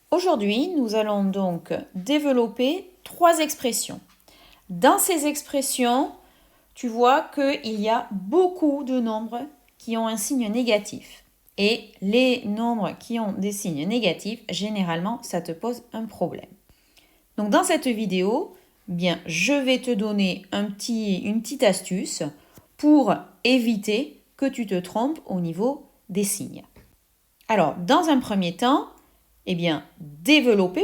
Aujourd'hui, nous allons donc développer 3 expressions. Dans ces expressions, tu vois qu'il y a beaucoup de nombres qui ont un signe négatif. Et les nombres qui ont des signes négatifs, généralement, ça te pose un problème. Donc dans cette vidéo, je vais te donner une petite astuce pour éviter que tu te trompes au niveau des signes. Alors, dans un premier temps,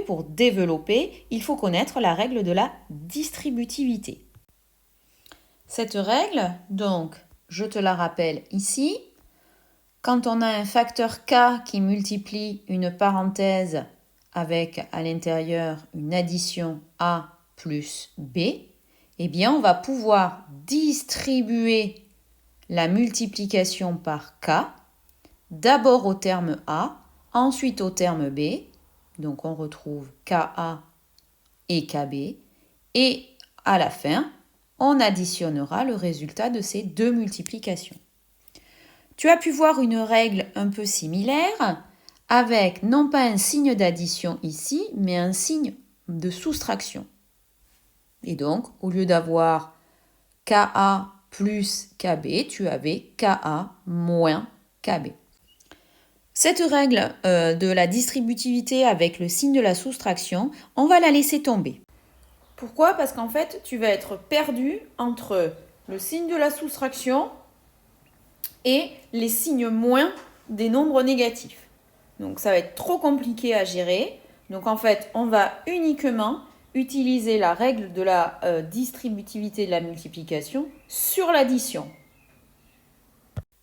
pour développer, il faut connaître la règle de la distributivité. Cette règle, donc, je te la rappelle ici. Quand on a un facteur k qui multiplie une parenthèse avec à l'intérieur une addition a plus b, on va pouvoir distribuer la multiplication par k, d'abord au terme a, ensuite au terme b, donc on retrouve ka et kb, et à la fin, on additionnera le résultat de ces deux multiplications. Tu as pu voir une règle un peu similaire avec non pas un signe d'addition ici, mais un signe de soustraction. Et donc, au lieu d'avoir ka plus kb, tu avais ka moins kb. Cette règle de la distributivité avec le signe de la soustraction, on va la laisser tomber. Pourquoi ? Parce qu'en fait, tu vas être perdu entre le signe de la soustraction et les signes moins des nombres négatifs. Donc ça va être trop compliqué à gérer. Donc en fait, on va uniquement utiliser la règle de la distributivité de la multiplication sur l'addition.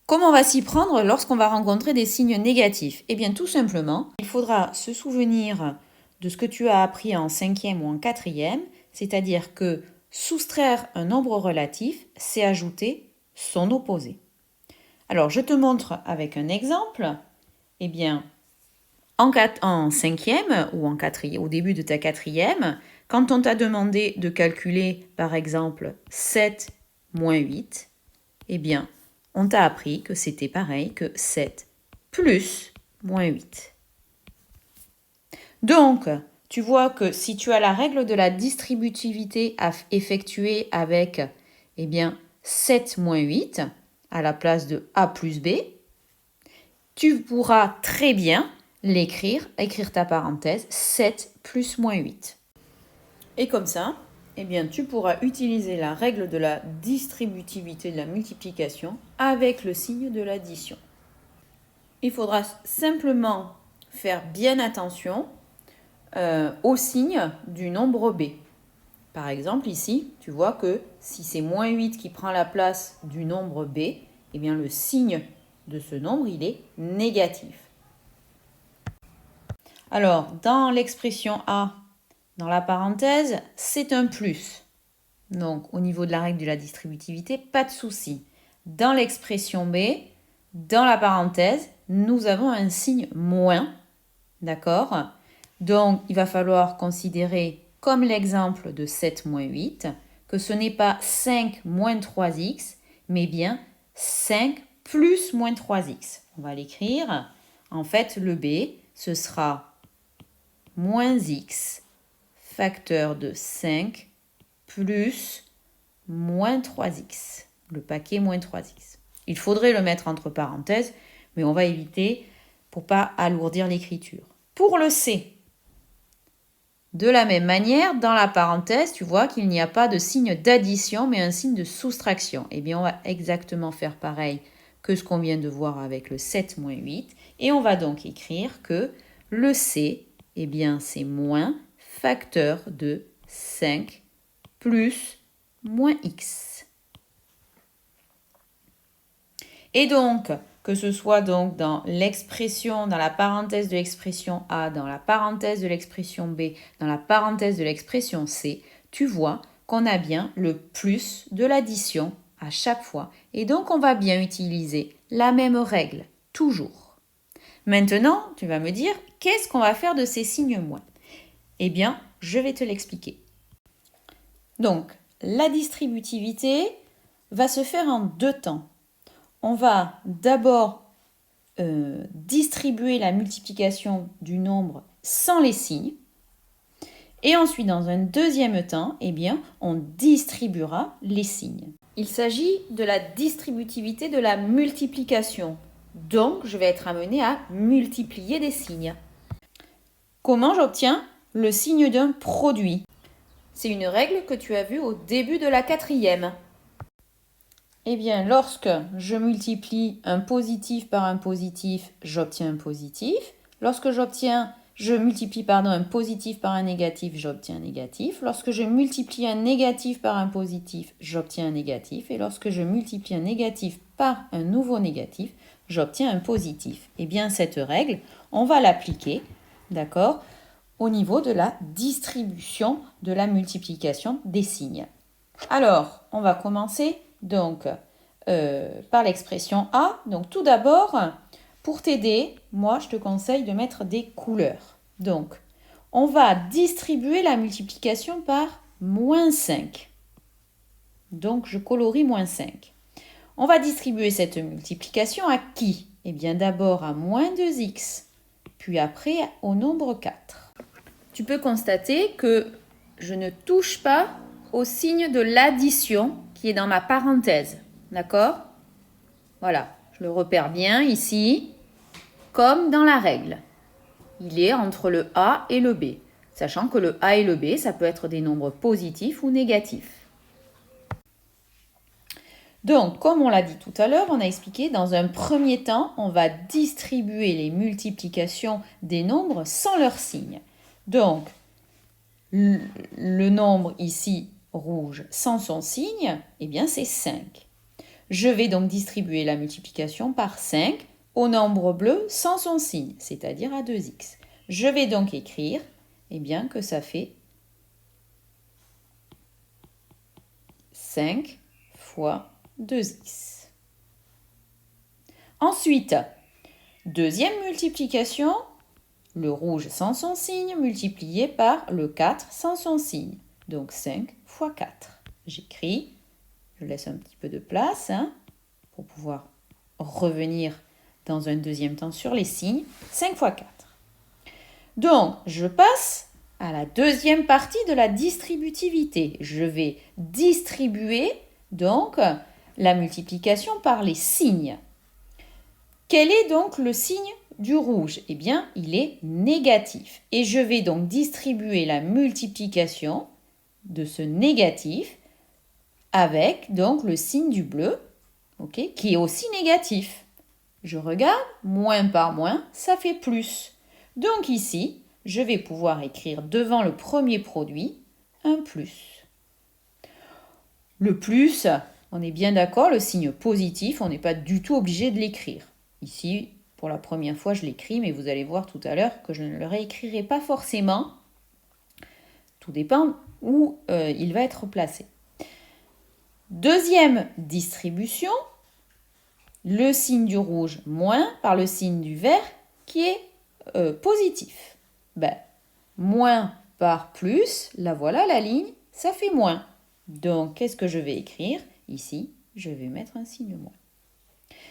Comment on va s'y prendre lorsqu'on va rencontrer des signes négatifs ? Tout simplement, il faudra se souvenir de ce que tu as appris en 5e ou en 4e, c'est-à-dire que soustraire un nombre relatif, c'est ajouter son opposé. Alors, je te montre avec un exemple. En 5e ou au début de ta 4e, quand on t'a demandé de calculer, par exemple, 7 moins 8, on t'a appris que c'était pareil que 7 plus moins 8. Donc, tu vois que si tu as la règle de la distributivité à effectuer avec 7 moins 8 à la place de a plus b, tu pourras très bien écrire ta parenthèse 7 plus moins 8. Et comme ça, tu pourras utiliser la règle de la distributivité de la multiplication avec le signe de l'addition. Il faudra simplement faire bien attention au signe du nombre b. Par exemple, ici, tu vois que si c'est moins 8 qui prend la place du nombre b, le signe de ce nombre, il est négatif. Alors, dans l'expression a, dans la parenthèse, c'est un plus. Donc, au niveau de la règle de la distributivité, pas de souci. Dans l'expression b, dans la parenthèse, nous avons un signe moins. D'accord ? Donc, il va falloir considérer, comme l'exemple de 7 moins 8, que ce n'est pas 5 moins 3x, mais bien 5 plus moins 3x. On va l'écrire. En fait, le b, ce sera moins x facteur de 5 plus moins 3x. Le paquet moins 3x. Il faudrait le mettre entre parenthèses, mais on va éviter pour ne pas alourdir l'écriture. Pour le c, de la même manière, dans la parenthèse, tu vois qu'il n'y a pas de signe d'addition, mais un signe de soustraction. On va exactement faire pareil que ce qu'on vient de voir avec le 7 moins 8. Et on va donc écrire que le c, c'est moins facteur de 5 plus moins x. Et donc, que ce soit donc dans l'expression, dans la parenthèse de l'expression A, dans la parenthèse de l'expression B, dans la parenthèse de l'expression C, tu vois qu'on a bien le plus de l'addition à chaque fois. Et donc, on va bien utiliser la même règle, toujours. Maintenant, tu vas me dire, qu'est-ce qu'on va faire de ces signes moins ? Je vais te l'expliquer. Donc, la distributivité va se faire en 2 temps. On va d'abord distribuer la multiplication du nombre sans les signes. Et ensuite, dans un deuxième temps, eh bien, on distribuera les signes. Il s'agit de la distributivité de la multiplication. Donc, je vais être amené à multiplier des signes. Comment j'obtiens le signe d'un produit? C'est une règle que tu as vue au début de la 4e. Eh bien, lorsque je multiplie un positif par un positif, j'obtiens un positif. Lorsque je multiplie un positif par un négatif, j'obtiens un négatif. Lorsque je multiplie un négatif par un positif, j'obtiens un négatif. Et lorsque je multiplie un négatif par un nouveau négatif, j'obtiens un positif. Eh bien, cette règle, on va l'appliquer, d'accord, au niveau de la distribution de la multiplication des signes. Alors, on va commencer donc par l'expression A. Donc tout d'abord, pour t'aider, moi je te conseille de mettre des couleurs. Donc, on va distribuer la multiplication par moins 5. Donc je colorie moins 5. On va distribuer cette multiplication à qui? Eh bien d'abord à moins 2x, puis après au nombre 4. Tu peux constater que je ne touche pas au signe de l'addition qui est dans ma parenthèse. D'accord? Voilà, je le repère bien ici, comme dans la règle. Il est entre le A et le B, sachant que le A et le B, ça peut être des nombres positifs ou négatifs. Donc, comme on l'a dit tout à l'heure, on a expliqué, dans un premier temps, on va distribuer les multiplications des nombres sans leur signe. Donc, le nombre ici, rouge, sans son signe, eh bien c'est 5. Je vais donc distribuer la multiplication par 5 au nombre bleu sans son signe, c'est-à-dire à 2x. Je vais donc écrire eh bien, que ça fait 5 fois 2x. Ensuite, deuxième multiplication, le rouge sans son signe multiplié par le 4 sans son signe. Donc 5 fois 4. J'écris, je laisse un petit peu de place pour pouvoir revenir dans un deuxième temps sur les signes. 5 fois 4. Donc, je passe à la deuxième partie de la distributivité. Je vais distribuer donc la multiplication par les signes. Quel est donc le signe du rouge? Eh bien, il est négatif. Et je vais donc distribuer la multiplication de ce négatif avec donc le signe du bleu, qui est aussi négatif. Je regarde, moins par moins, ça fait plus. Donc ici, je vais pouvoir écrire devant le premier produit un plus. Le plus, on est bien d'accord, le signe positif, on n'est pas du tout obligé de l'écrire. Ici, pour la première fois, je l'écris, mais vous allez voir tout à l'heure que je ne le réécrirai pas forcément. Tout dépend où il va être placé. Deuxième distribution, le signe du rouge moins par le signe du vert qui est positif. Moins par plus, là voilà la ligne, ça fait moins. Donc, qu'est-ce que je vais écrire? Ici, je vais mettre un signe moins.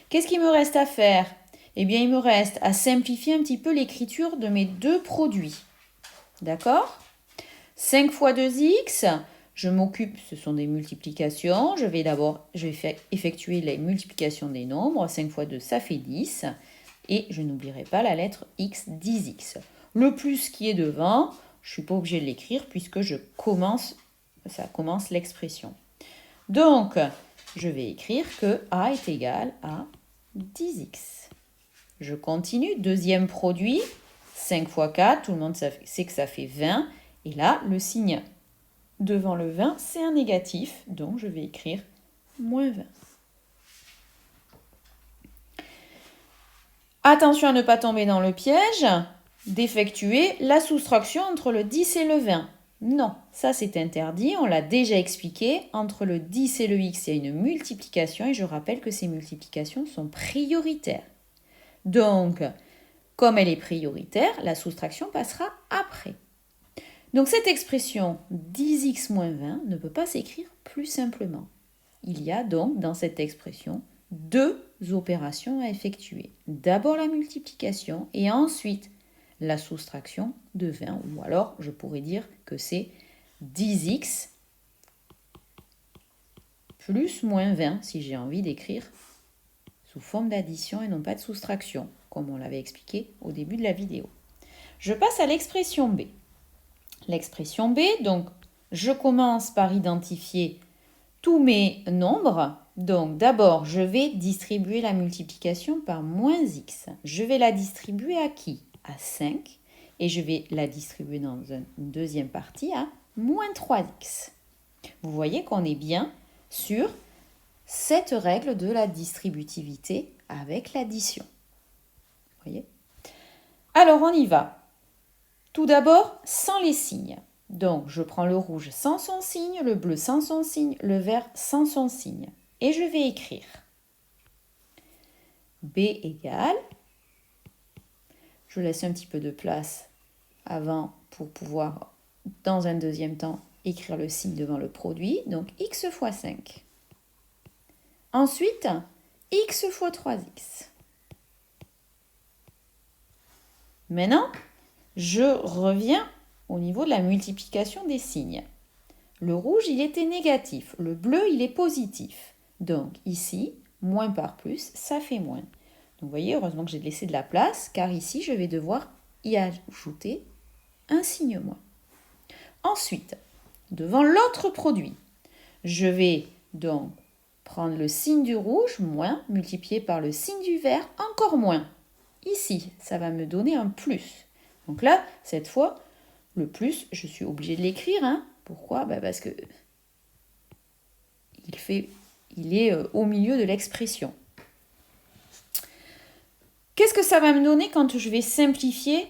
Qu'est-ce qu'il me reste à faire? Eh bien, il me reste à simplifier un petit peu l'écriture de mes deux produits. D'accord? 5 fois 2x, je m'occupe, ce sont des multiplications. Je vais effectuer les multiplications des nombres. 5 fois 2, ça fait 10. Et je n'oublierai pas la lettre x, 10x. Le plus qui est devant, je ne suis pas obligée de l'écrire puisque ça commence l'expression. Donc, je vais écrire que a est égal à 10x. Je continue, deuxième produit, 5 fois 4, tout le monde sait que ça fait 20. Et là, le signe devant le 20, c'est un négatif, donc je vais écrire moins 20. Attention à ne pas tomber dans le piège d'effectuer la soustraction entre le 10 et le 20. Non, ça c'est interdit, on l'a déjà expliqué. Entre le 10 et le x, il y a une multiplication et je rappelle que ces multiplications sont prioritaires. Donc, comme elle est prioritaire, la soustraction passera après. Donc cette expression 10x moins 20 ne peut pas s'écrire plus simplement. Il y a donc dans cette expression deux opérations à effectuer. D'abord la multiplication et ensuite la soustraction de 20. Ou alors, je pourrais dire que c'est 10x plus moins 20, si j'ai envie d'écrire sous forme d'addition et non pas de soustraction, comme on l'avait expliqué au début de la vidéo. Je passe à l'expression B. L'expression B, donc, je commence par identifier tous mes nombres. Donc, d'abord, je vais distribuer la multiplication par moins x. Je vais la distribuer à qui? À 5. Et je vais la distribuer dans une deuxième partie à moins 3x. Vous voyez qu'on est bien sur cette règle de la distributivité avec l'addition. Voyez? Alors, on y va. Tout d'abord, sans les signes. Donc, je prends le rouge sans son signe, le bleu sans son signe, le vert sans son signe. Et je vais écrire B égale, je laisse un petit peu de place avant pour pouvoir, dans un deuxième temps, écrire le signe devant le produit. Donc, x fois 5. Ensuite, x fois 3x. Maintenant, je reviens au niveau de la multiplication des signes. Le rouge, il était négatif. Le bleu, il est positif. Donc ici, moins par plus, ça fait moins. Donc vous voyez, heureusement que j'ai laissé de la place, car ici, je vais devoir y ajouter un signe moins. Ensuite, devant l'autre produit, je vais donc prendre le signe du rouge, moins, multiplié par le signe du vert, encore moins. Ici, ça va me donner un plus. Donc là, cette fois, le plus, je suis obligée de l'écrire. Pourquoi? Parce que il est au milieu de l'expression. Qu'est-ce que ça va me donner quand je vais simplifier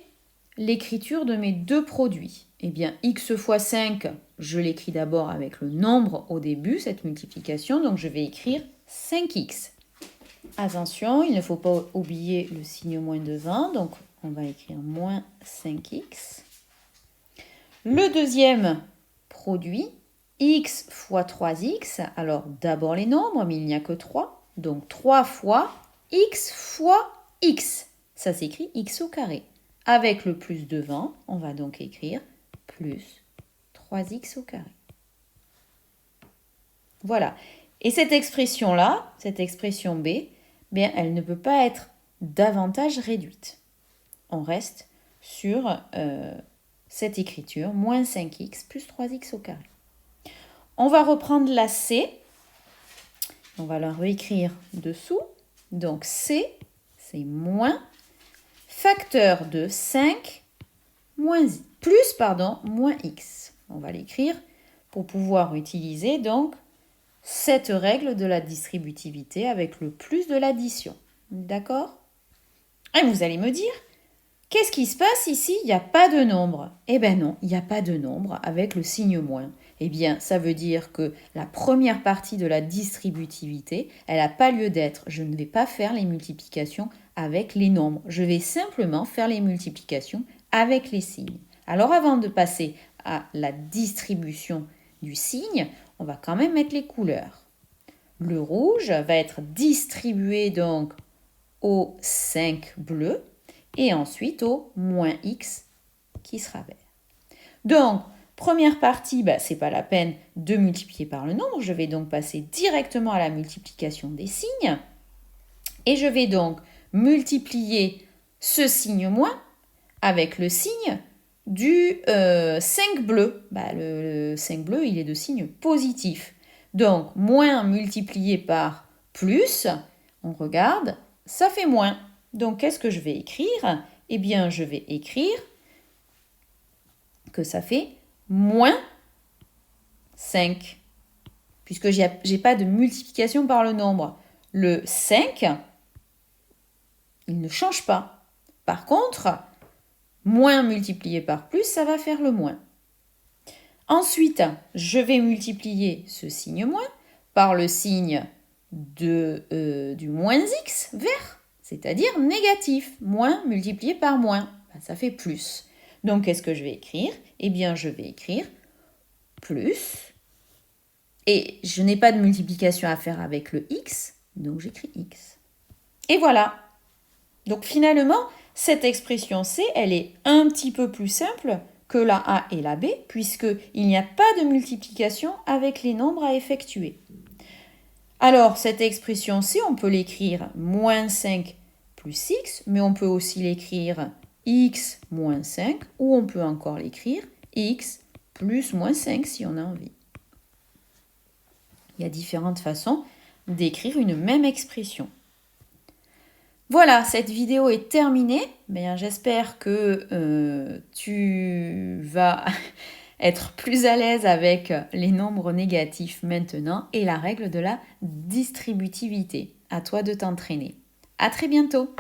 l'écriture de mes deux produits? Eh bien, x fois 5, je l'écris d'abord avec le nombre au début, cette multiplication, donc je vais écrire 5x. Attention, il ne faut pas oublier le signe moins devant, donc on va écrire moins 5x. Le deuxième produit, x fois 3x, alors d'abord les nombres, mais il n'y a que 3, donc 3 fois x fois x, ça s'écrit x au carré. Avec le plus devant, on va donc écrire plus 3x au carré. Voilà. Et cette expression-là, cette expression B, bien, elle ne peut pas être davantage réduite. On reste sur cette écriture, moins 5x plus 3x au carré. On va reprendre la C. On va la réécrire dessous. Donc C, c'est moins facteur de 5 moins x. On va l'écrire pour pouvoir utiliser donc cette règle de la distributivité avec le plus de l'addition. D'accord? Et vous allez me dire, qu'est-ce qui se passe ici? Il n'y a pas de nombre. Eh bien non, il n'y a pas de nombre avec le signe moins. Eh bien, ça veut dire que la première partie de la distributivité, elle n'a pas lieu d'être. Je ne vais pas faire les multiplications avec les nombres. Je vais simplement faire les multiplications avec les signes. Alors avant de passer à la distribution du signe, on va quand même mettre les couleurs. Le rouge va être distribué donc au 5 bleu et ensuite au moins x qui sera vert. Donc, première partie, ce n'est pas la peine de multiplier par le nombre. Je vais donc passer directement à la multiplication des signes. Et je vais donc multiplier ce signe moins avec le signe du 5 bleu. Le 5 bleu, il est de signe positif. Donc, moins multiplié par plus, on regarde, ça fait moins. Donc, qu'est-ce que je vais écrire? Eh bien, je vais écrire que ça fait moins 5. Puisque je n'ai pas de multiplication par le nombre. Le 5, il ne change pas. Par contre, moins multiplié par plus, ça va faire le moins. Ensuite, je vais multiplier ce signe moins par le signe du moins x vert, c'est-à-dire négatif. Moins multiplié par moins, ça fait plus. Donc, qu'est-ce que je vais écrire? Eh bien, je vais écrire plus. Et je n'ai pas de multiplication à faire avec le x, donc j'écris x. Et voilà. Donc, finalement, Cette expression C, elle est un petit peu plus simple que la A et la B, puisqu'il n'y a pas de multiplication avec les nombres à effectuer. Alors, cette expression C, on peut l'écrire moins 5 plus x, mais on peut aussi l'écrire x moins 5, ou on peut encore l'écrire x plus moins 5 si on a envie. Il y a différentes façons d'écrire une même expression. Voilà, cette vidéo est terminée. J'espère que tu vas être plus à l'aise avec les nombres négatifs maintenant et la règle de la distributivité. À toi de t'entraîner. À très bientôt!